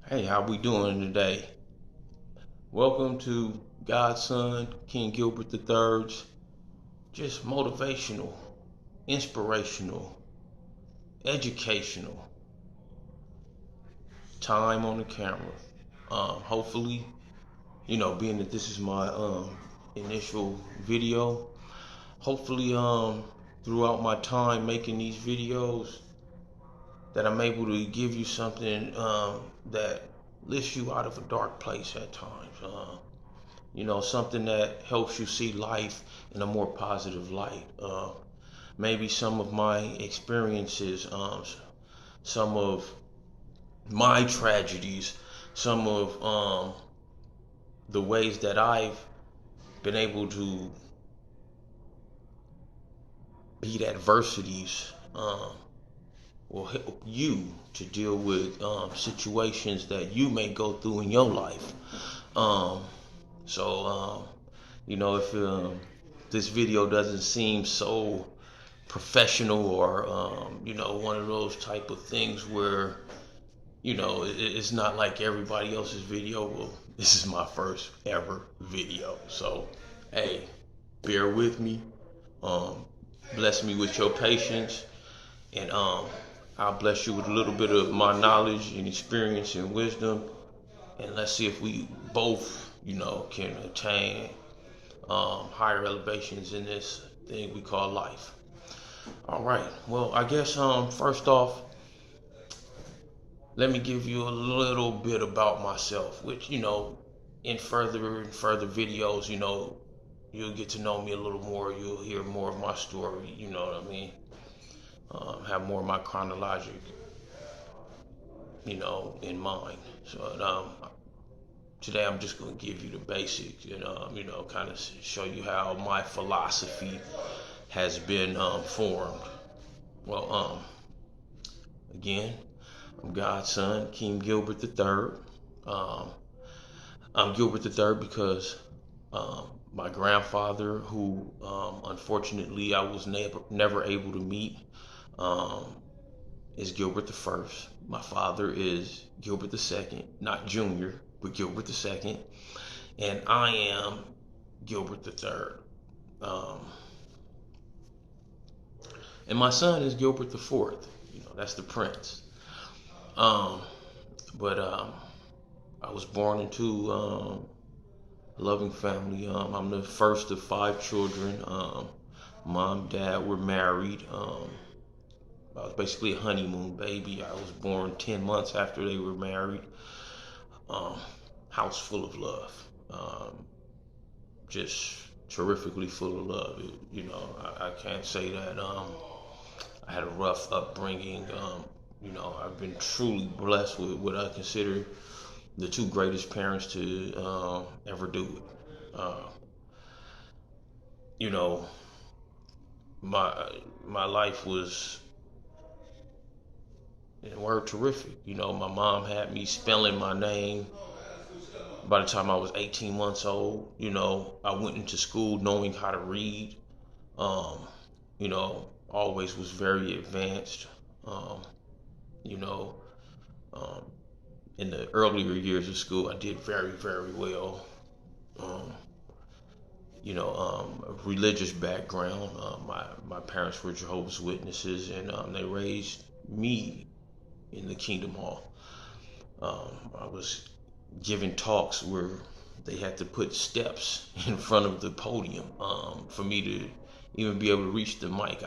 Hey, how we doing today? Welcome to Godson, King Gilbert III's just motivational, inspirational, educational time on the camera. Hopefully, being that this is my initial video, hopefully throughout my time making these videos that I'm able to give you something that lifts you out of a dark place at times. Something that helps you see life in a more positive light. Maybe some of my experiences, some of my tragedies, some of the ways that I've been able to beat adversities will help you to deal with situations that you may go through in your life. Um, if this video doesn't seem so professional or, one of those type of things where, it's not like everybody else's video. Well, this is my first ever video. So, hey, bear with me. Um, Bless me with your patience. And I'll bless you with a little bit of my knowledge and experience and wisdom. And let's see if we both, can attain higher elevations in this thing we call life. All right. Well, I guess first off, let me give you a little bit about myself, which in further and further videos, you'll get to know me a little more. You'll hear more of my story. You know what I mean? Have more of my chronologic, in mind. So today I'm just going to give you the basics and, kind of show you how my philosophy has been formed. Well, again, I'm God's son, King Gilbert III. Um, I'm Gilbert III because my grandfather, who unfortunately I was never able to meet, um, is Gilbert the First. My father is Gilbert the Second, not Junior, but Gilbert the Second, and I am Gilbert the Third. Um, and my son is Gilbert the Fourth. That's the Prince. Um, but I was born into a loving family. I'm the first of five children. Mom, dad were married. I was basically a honeymoon baby. I was born 10 months after they were married. Um, House full of love. Just terrifically full of love. I can't say that I had a rough upbringing. I've been truly blessed with what I consider the two greatest parents to ever do it. You know, my life was, in a word, terrific. My mom had me spelling my name by the time I was 18 months old. I went into school knowing how to read. Um, Always was very advanced. Um, you know, um, in the earlier years of school, I did very, very well. Um, a religious background. My parents were Jehovah's Witnesses, and they raised me in the Kingdom Hall. I was giving talks where they had to put steps in front of the podium for me to even be able to reach the mic.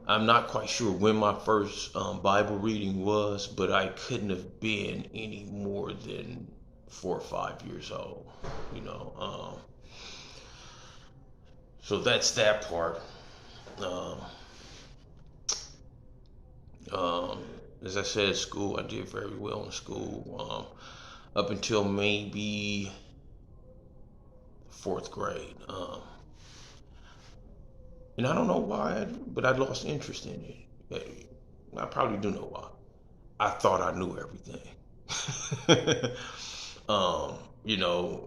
I'm not quite sure when my first Bible reading was, but I couldn't have been any more than 4 or 5 years old. You know, so that's that part. Um, um, as I said, at school, I did very well in school up until maybe fourth grade. And I don't know why, but I lost interest in it. I probably do know why. I thought I knew everything.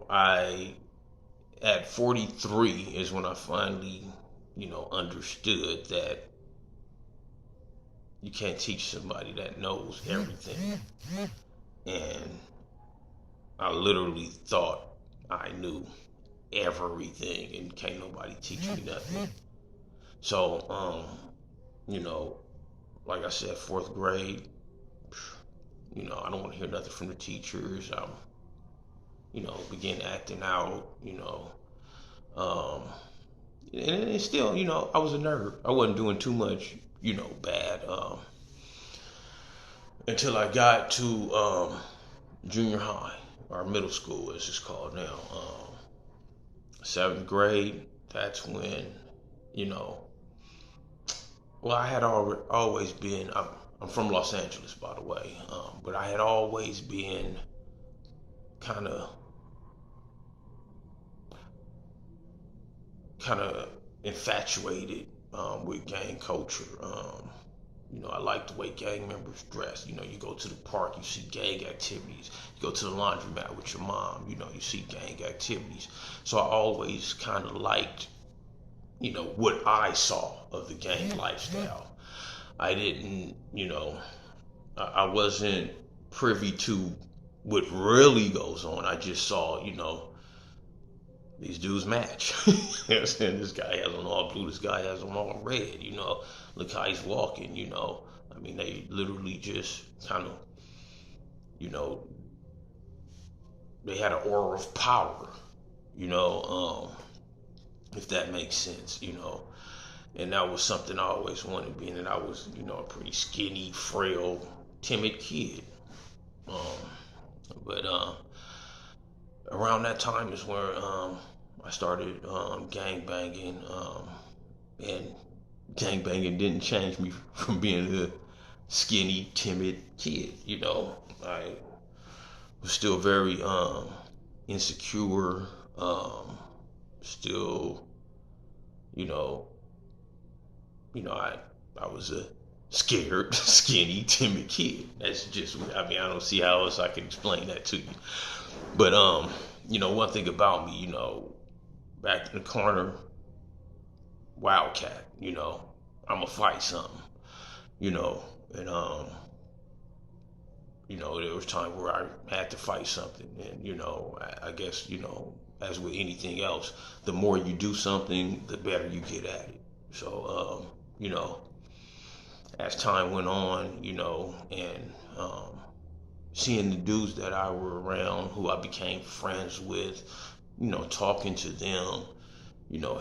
I at 43 is when I finally, understood that you can't teach somebody that knows everything. and I literally thought I knew everything and can't nobody teach me nothing. So, you know, like I said, fourth grade, I don't want to hear nothing from the teachers. Began acting out, um, and still, I was a nerd. I wasn't doing too much, bad, until I got to junior high or middle school, as it's called now. Seventh grade, that's when, you know, well, I had always been. I'm from Los Angeles, by the way, but I had always been kind of kind of infatuated with gang culture. I like the way gang members dress. You go to the park, you see gang activities. You go to the laundromat with your mom, you see gang activities. So I always kind of liked, what I saw of the gang lifestyle. I didn't, I wasn't privy to what really goes on. I just saw, these dudes match. This guy has on all blue, this guy has on all red, look how he's walking, I mean, they literally just kind of, you know, they had an aura of power, if that makes sense, and that was something I always wanted, being that I was, a pretty skinny, frail, timid kid. But around that time is where I started gang banging, and gang banging didn't change me from being a skinny, timid kid. I was still very insecure, still, you know, I was a scared, skinny, timid kid. That's just, I mean, I don't see how else I can explain that to you. But one thing about me, back in the corner, wildcat. I'ma fight something. You know, and there was time where I had to fight something, and I guess as with anything else, the more you do something, the better you get at it. So as time went on, and seeing the dudes that I were around, who I became friends with, talking to them,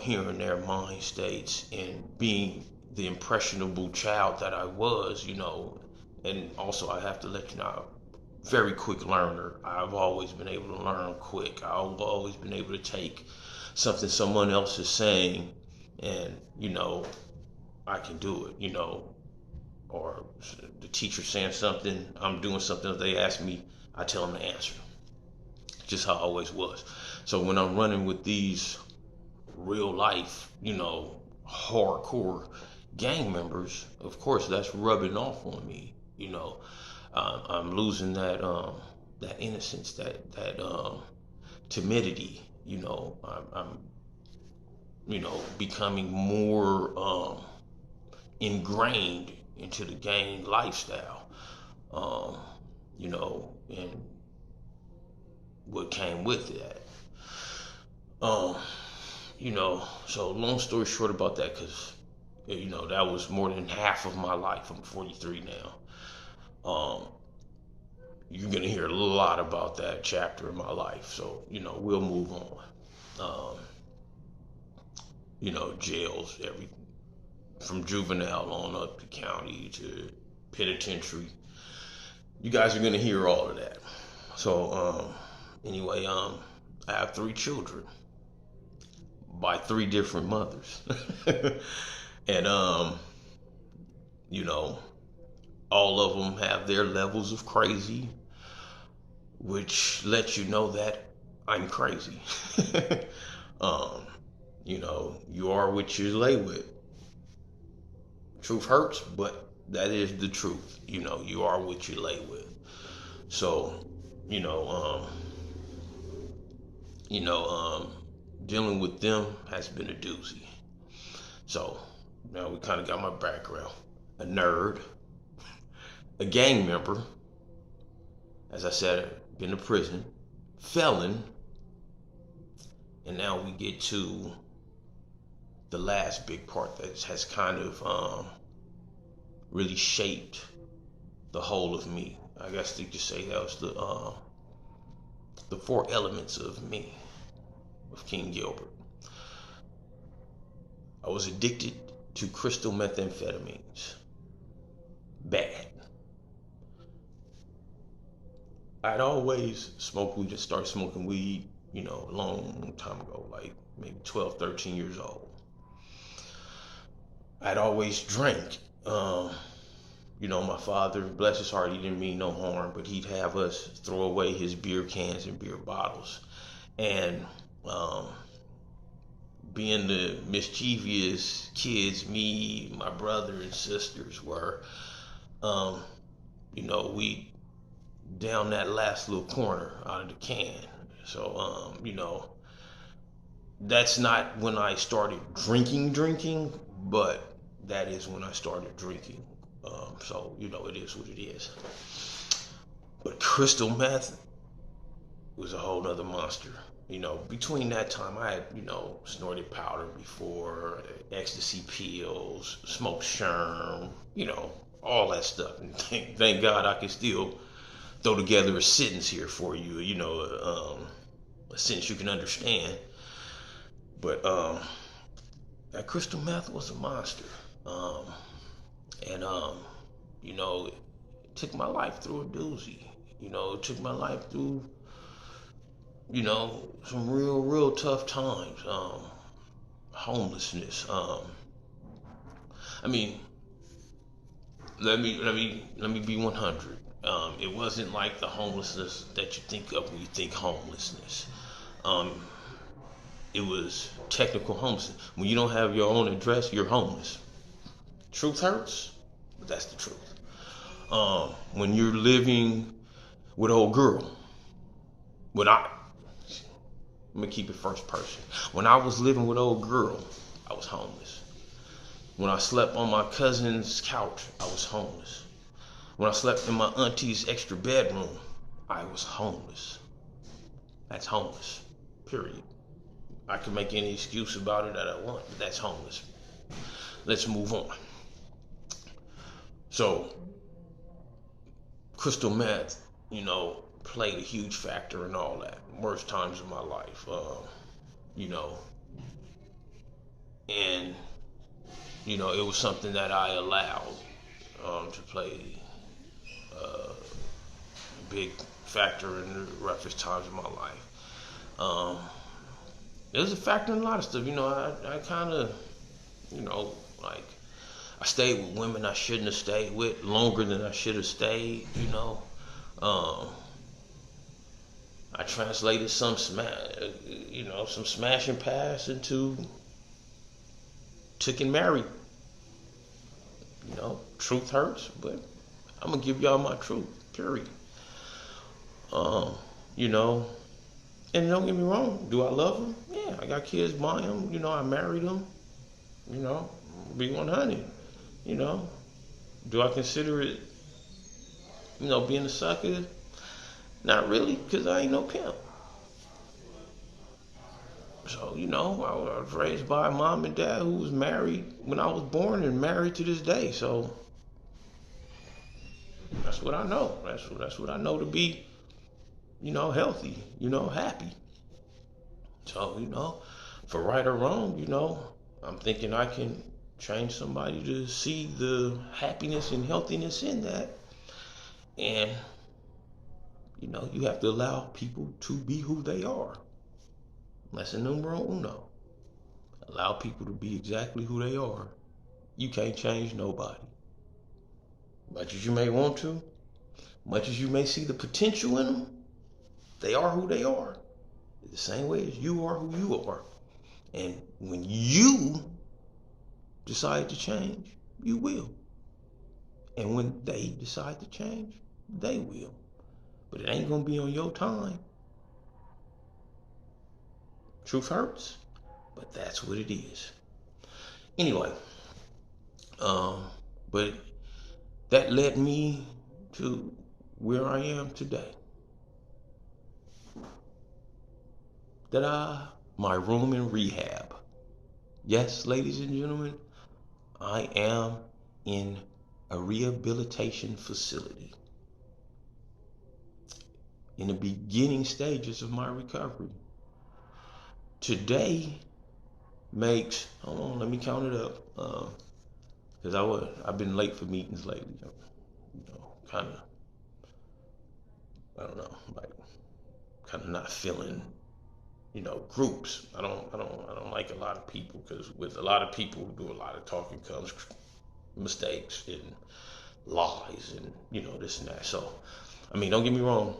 hearing their mind states and being the impressionable child that I was, and also I have to let you know, very quick learner. I've always been able to learn quick. I've always been able to take something someone else is saying and, I can do it, or the teacher saying something, I'm doing something, if they ask me, I tell them the answer. Just how I always was. So when I'm running with these real life, hardcore gang members, of course that's rubbing off on me. I'm losing that innocence, that timidity. I'm becoming more ingrained into the gang lifestyle. And what came with that. Um, so long story short about that, because that was more than half of my life. I'm 43 now. You're gonna hear a lot about that chapter in my life. So we'll move on. Jails, every from juvenile on up to county to penitentiary. You guys are gonna hear all of that. So anyway, I have 3 children by 3 different mothers. And you know, all of them have their levels of crazy, which lets you know that I'm crazy. um, you are what you lay with. Truth hurts, but that is the truth. You are what you lay with. So, you know, um, dealing with them has been a doozy. So now we kind of got my background: a nerd, a gang member, As I said, been to prison, felon, and now we get to the last big part that has kind of really shaped the whole of me. I guess you could say that was the four elements of me, of King Gilbert. I was addicted to crystal methamphetamines. Bad. I'd always smoked weed and started smoking weed, a long time ago, like maybe 12, 13 years old. I'd always drank. My father, bless his heart, he didn't mean no harm, but he'd have us throw away his beer cans and beer bottles. And being the mischievous kids, me, my brother and sisters were, we down that last little corner out of the can. So, that's not when I started drinking, but that is when I started drinking. So, it is what it is. But crystal meth was a whole other monster. Between that time, I had, snorted powder before, ecstasy pills, smoked sherm, all that stuff. And thank God I can still throw together a sentence here for you, a sentence you can understand. But that crystal meth was a monster. And it took my life through a doozy. It took my life through, some real tough times. Homelessness. I mean, let me be 100. It wasn't like the homelessness that you think of when you think homelessness. It was technical homelessness. When you don't have your own address, you're homeless. Truth hurts, but that's the truth. When you're living with an old girl, I'm gonna keep it first person. When I was living with an old girl, I was homeless. When I slept on my cousin's couch, I was homeless. When I slept in my auntie's extra bedroom, I was homeless. That's homeless, period. I can make any excuse about it that I want, but that's homeless. Let's move on. So, crystal meth, played a huge factor in all that. Worst times of my life, and it was something that I allowed to play a big factor in the roughest times of my life. It was a factor in a lot of stuff. I kind of, like, I stayed with women I shouldn't have stayed with longer than I should have stayed. I translated some smashing past into took and married. Truth hurts, but I'm gonna give y'all my truth. Period. And don't get me wrong. Do I love them? Yeah, I got kids by them. I married them. Be 100. Do I consider it, being a sucker? Not really, because I ain't no pimp. So, I was raised by a mom and dad who was married when I was born and married to this day. So, that's what I know. That's what I know to be, healthy, happy. So, for right or wrong, I'm thinking I can change somebody to see the happiness and healthiness in that. And, you have to allow people to be who they are. Lesson numero uno. Allow people to be exactly who they are. You can't change nobody. Much as you may want to, much as you may see the potential in them, they are who they are. The same way as you are who you are. And when you decide to change, you will. And when they decide to change, they will. But it ain't gonna be on your time. Truth hurts, but that's what it is. Anyway, but that led me to where I am today. Ta-da! My room in rehab. Yes, ladies and gentlemen, I am in a rehabilitation facility in the beginning stages of my recovery. Today makes, hold on, let me count it up, because I've been late for meetings lately. Kind of, I don't know, like kind of not feeling, groups. I don't like a lot of people, because with a lot of people who do a lot of talking comes mistakes and lies and this and that. So, I mean, don't get me wrong.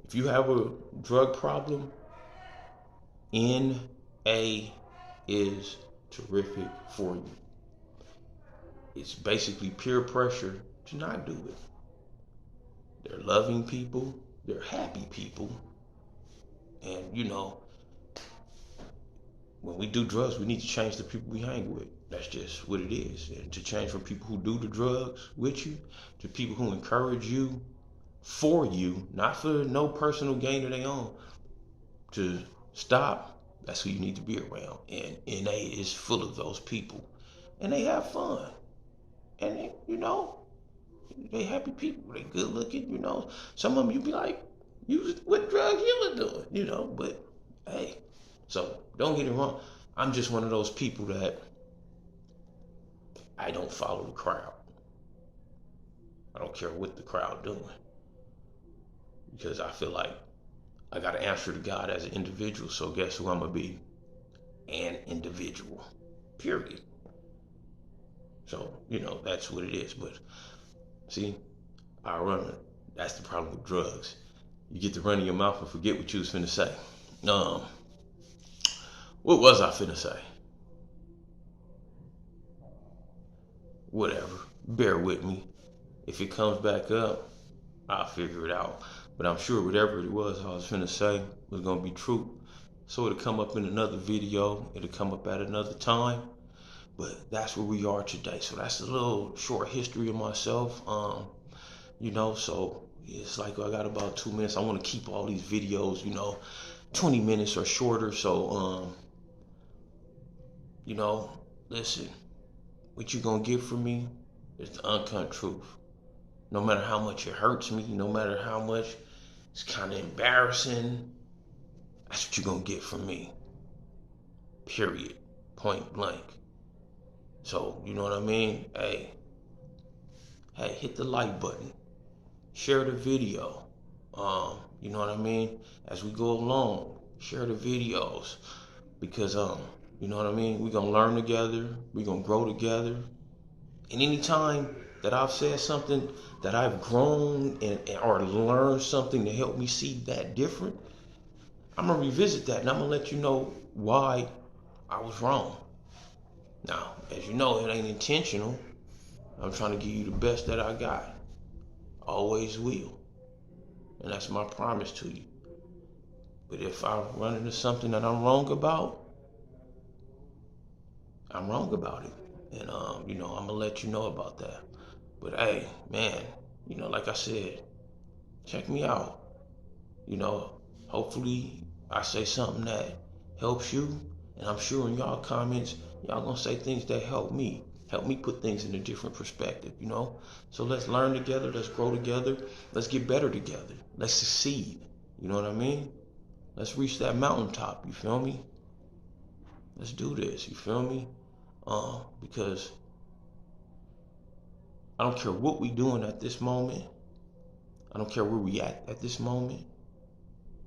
If you have a drug problem, NA is terrific for you. It's basically peer pressure to not do it. They're loving people, they're happy people, and when we do drugs, we need to change the people we hang with. That's just what it is. And to change from people who do the drugs with you to people who encourage you for you, not for no personal gain of their own, to stop, that's who you need to be around. And NA is full of those people. And they have fun. And they happy people. They good looking, Some of them you be like, what drugs you were doing, but hey. So don't get it wrong. I'm just one of those people that I don't follow the crowd. I don't care what the crowd doing, because I feel like I got to answer to God as an individual. So guess who I'm going to be? An individual. Period. So, that's what it is. But see, I run it. That's the problem with drugs. You get to run in your mouth and forget what you was finna say. What was I finna say? Whatever. Bear with me. If it comes back up, I'll figure it out. But I'm sure whatever it was I was finna say was gonna be true. So it'll come up in another video. It'll come up at another time. But that's where we are today. So that's a little short history of myself. So it's like I got about 2 minutes. I want to keep all these videos, 20 minutes or shorter. So, listen, what you gonna get from me is the uncut truth. No matter how much it hurts me, no matter how much it's kind of embarrassing, that's what you're gonna get from me. Period. Point blank. So, you know what I mean? Hey, hit the like button. Share the video. You know what I mean? As we go along, share the videos. Because, you know what I mean? We're gonna learn together. We're gonna grow together. And any time that I've said something that I've grown or learned something to help me see that different, I'm gonna revisit that and I'm gonna let you know why I was wrong. Now, as you know, it ain't intentional. I'm trying to give you the best that I got. Always will. And that's my promise to you. But if I run into something that I'm wrong about, I'm wrong about it. And, I'm going to let you know about that. But, hey, man, like I said, check me out. Hopefully I say something that helps you. And I'm sure in y'all comments, y'all going to say things that help me. Help me put things in a different perspective, So let's learn together. Let's grow together. Let's get better together. Let's succeed. You know what I mean? Let's reach that mountaintop. You feel me? Let's do this. You feel me? Because I don't care what we doing at this moment. I don't care where we at this moment.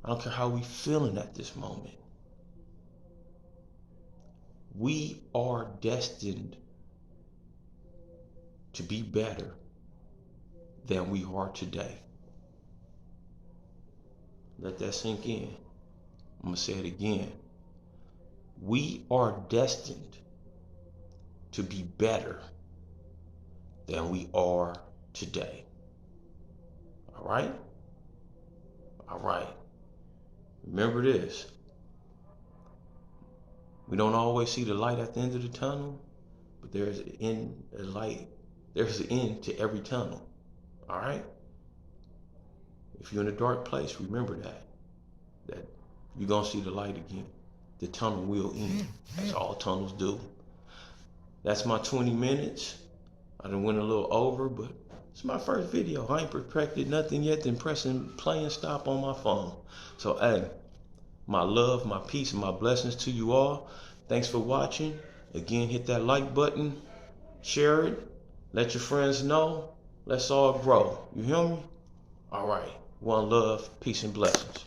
I don't care how we feeling at this moment. We are destined to be better than we are today. Let that sink in. I'm going to say it again. We are destined to be better than we are today. All right? All right. Remember this. We don't always see the light at the end of the tunnel, but there's an end to every tunnel. All right? If you're in a dark place, remember that you're gonna see the light again. The tunnel will end. That's all tunnels do. That's my 20 minutes. I done went a little over, but it's my first video. I ain't perfected nothing yet than pressing play and stop on my phone. So hey, my love, my peace, and my blessings to you all. Thanks for watching. Again, hit that like button, share it, let your friends know. Let's all grow. You hear me? All right. One love, peace, and blessings.